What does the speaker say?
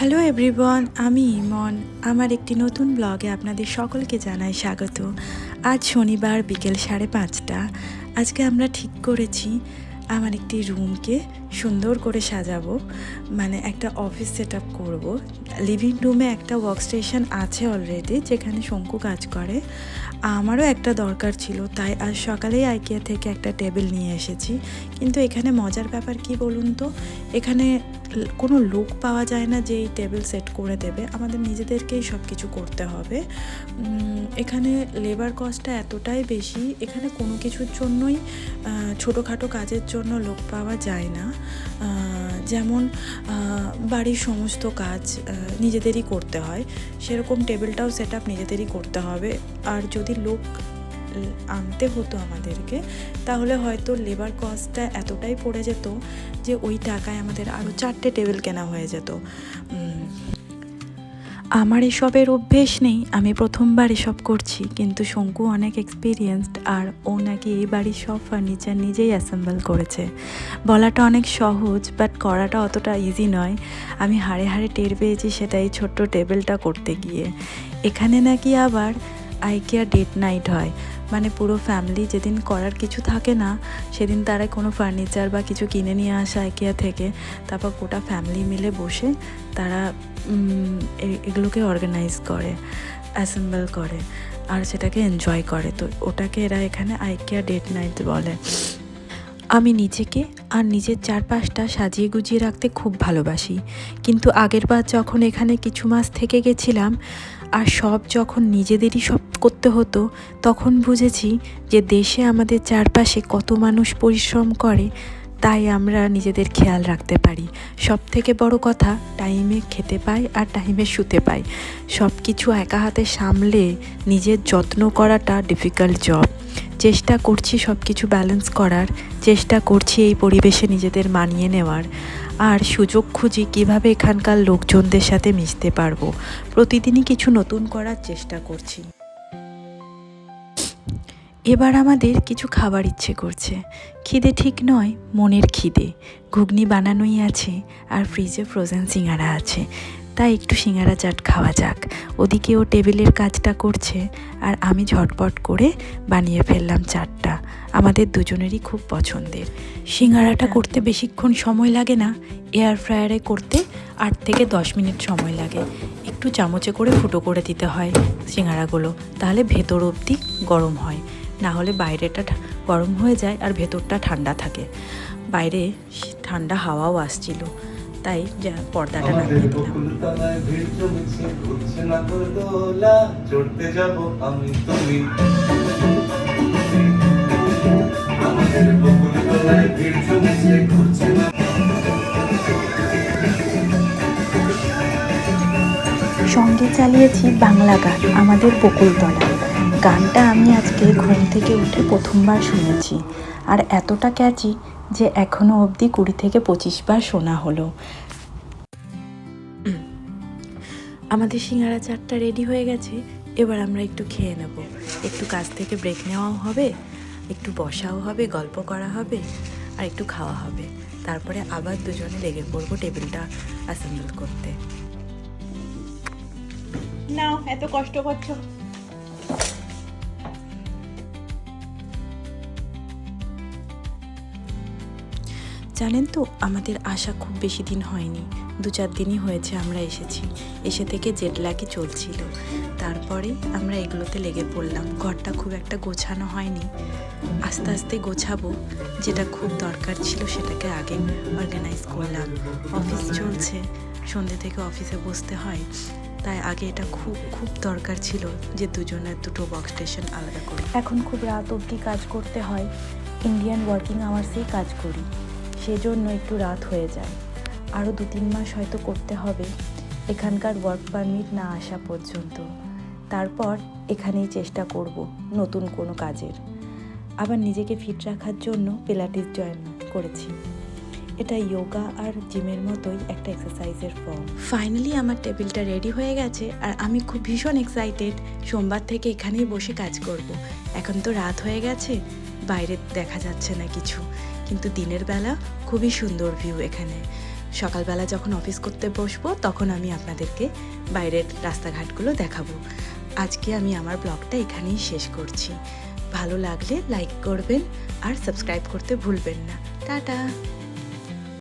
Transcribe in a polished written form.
Hello everyone, আমি ইমন। আমার একটি নতুন ব্লগে আপনাদের সকলকে জানাই স্বাগত। আজ শনিবার বিকেল 5:30। আজকে আমরা ঠিক করেছি আমার একটি রুমকে সুন্দর করে সাজাবো, মানে একটা অফিস সেট আপ করবো। লিভিং রুমে একটা ওয়ার্কস্টেশন আছে অলরেডি, যেখানে শঙ্কু কাজ করে। আমারও একটা দরকার ছিল, তাই আজ সকালেই আইকিয়া থেকে একটা টেবিল নিয়ে এসেছি। কিন্তু এখানে মজার ব্যাপার কি বলুন তো, এখানে কোনো লোক পাওয়া যায় না যে এই টেবিল সেট করে দেবে, আমাদের নিজেদেরকেই সব কিছু করতে হবে। এখানে লেবার কস্টটা এতটাই বেশি, এখানে কোনো কিছুর জন্যই ছোটোখাটো কাজের জন্য লোক পাওয়া যায় না। যেমন বাড়ির সমস্ত কাজ নিজেদেরই করতে হয়, সেরকম টেবিলটাও সেট আপ নিজেদেরই করতে হবে। আর যদি লোক আনতে হতো আমাদেরকে, তাহলে হয়তো লেবার কস্টটা এতটাই পড়ে যেত যে ওই টাকায় আমাদের আরও 4টে টেবিল কেনা হয়ে যেত। আমার এসবের অভ্যেস নেই, আমি প্রথমবার এসব করছি, কিন্তু শঙ্কু অনেক এক্সপিরিয়েন্সড, আর ও নাকি এই বাড়ির সব ফার্নিচার নিজেই অ্যাসেম্বল করেছে। বলাটা অনেক সহজ, বাট করাটা অতটা ইজি নয়। আমি হাড়ে হাড়ে টের পেয়েছি সেটা এই ছোট্ট টেবিলটা করতে গিয়ে। এখানে নাকি আবার আইকিয়া ডেট নাইট হয়, মানে পুরো ফ্যামিলি যেদিন করার কিছু থাকে না সেদিন তারা কোনো ফার্নিচার বা কিছু কিনে নিয়ে আসে আইকিয়া থেকে, তারপর গোটা ফ্যামিলি মিলে বসে তারা এগুলোকে অর্গানাইজ করে, অ্যাসেম্বল করে, আর সেটাকে এনজয় করে। তো ওটাকে এরা এখানে আইকিয়া ডেট নাইট বলে। আমি নিজেকে আর নিজের চারপাশটা সাজিয়ে গুজিয়ে রাখতে খুব ভালোবাসি, কিন্তু আগেরবার যখন এখানে কিছু মাস থেকে গেছিলাম আর সব যখন নিজেদেরই সব করতে হতো, তখন বুঝেছি যে দেশে আমাদের চারপাশে কত মানুষ পরিশ্রম করে, তাই আমরা নিজেদের খেয়াল রাখতে পারি। সব থেকে বড় কথা, টাইমে খেতে পাই আর টাইমে শুতে পাই। সব কিছু একা হাতে সামলে নিজের যত্ন করাটা ডিফিকাল্ট জব। চেষ্টা করছি সব কিছু ব্যালেন্স করার, চেষ্টা করছি এই পরিবেশে নিজেদের মানিয়ে নেওয়ার, আর সুযোগ খুঁজি কীভাবে এখানকার লোকজনদের সাথে মিশতে পারবো। প্রতিদিনই কিছু নতুন করার চেষ্টা করছি। এবার আমাদের কিছু খাবার ইচ্ছে করছে। খিদে ঠিক নয়, মনের খিদে। ঘুগনি বানানোই আছে, আর ফ্রিজে ফ্রোজেন সিঙ্গারা আছে, তাই একটু সিঙ্গারা চাট খাওয়া যাক। ওদিকে ও টেবিলের কাজটা করছে, আর আমি ঝটপট করে বানিয়ে ফেললাম চাটটা। আমাদের দুজনেরই খুব পছন্দের। সিঙ্গারাটা করতে বেশিক্ষণ সময় লাগে না, এয়ার ফ্রায়ারে করতে 8 থেকে 10 মিনিট সময় লাগে। একটু চামচে করে ফুটো করে দিতে হয় সিঙ্গারাগুলো, তাহলে ভেতর অবধি গরম হয়, না হলে বাইরেটা গরম হয়ে যায় আর ভেতরটা ঠান্ডা থাকে। বাইরে ঠান্ডা হাওয়াও আসছিল, তাই পর্দাটা নামিয়ে দিলাম। সঙ্গে চালিয়েছি বাংলা গান, আমাদের বকুলতলা। গানটা আমি আজকে ঘুম থেকে উঠে প্রথমবার শুনেছি, আর এতটা ক্যাচি যে এখনও অবধি 20 থেকে 25 বার শোনা হলো। আমাদের সিঙ্গারা চাটটা রেডি হয়ে গেছে, এবার আমরা একটু খেয়ে নেব। একটু কাজ থেকে ব্রেক নেওয়াও হবে, একটু বসাও হবে, গল্প করা হবে, আর একটু খাওয়া হবে। তারপরে আবার দুজনে লেগে পড়বো টেবিলটা অ্যাসেম্বল করতে। নাও, এত কষ্ট করছো। জানেন তো, আমাদের আসা খুব বেশি দিন হয়নি, 2-4 দিনই হয়েছে আমরা এসেছি। এসে থেকে জেট ল্যাগই চলছিল, তারপরেই আমরা এগুলোতে লেগে পড়লাম। ঘরটা খুব একটা গোছানো হয়নি, আস্তে আস্তে গোছাবো। যেটা খুব দরকার ছিল সেটাকে আগে অর্গানাইজ করলাম। অফিস চলছে, সন্ধ্যে থেকে অফিসে বসতে হয়, তাই আগে এটা খুব খুব দরকার ছিল যে দুজনের দুটো ওয়ার্কস্টেশন আলাদা করি। এখন খুব রাত অবধি কাজ করতে হয়, ইন্ডিয়ান ওয়ার্কিং আওয়ার্সেই কাজ করি, সেজন্য একটু রাত হয়ে যায়। আরও 2-3 মাস হয়তো করতে হবে এখানকার ওয়ার্ক পারমিট না আসা পর্যন্ত। তারপর এখানেই চেষ্টা করব নতুন কোনো কাজের। আবার নিজেকে ফিট রাখার জন্য পিলাটিস জয়েন করেছি। এটা যোগা আর জিমের মতোই একটা এক্সারসাইজের ফর্ম। ফাইনালি আমার টেবিলটা রেডি হয়ে গেছে, আর আমি খুব ভীষণ এক্সাইটেড। সোমবার থেকে এখানেই বসে কাজ করব। এখন তো রাত হয়ে গেছে, বাইরে দেখা যাচ্ছে না কিছু, কিন্তু দিনের বেলা খুবই সুন্দর ভিউ এখানে। সকালবেলা যখন অফিস করতে বসবো তখন আমি আপনাদেরকে বাইরের রাস্তাঘাটগুলো দেখাবো। আজকে আমি আমার ব্লগটা এখানেই শেষ করছি। ভালো লাগলে লাইক করবেন আর সাবস্ক্রাইব করতে ভুলবেন না। টাটা।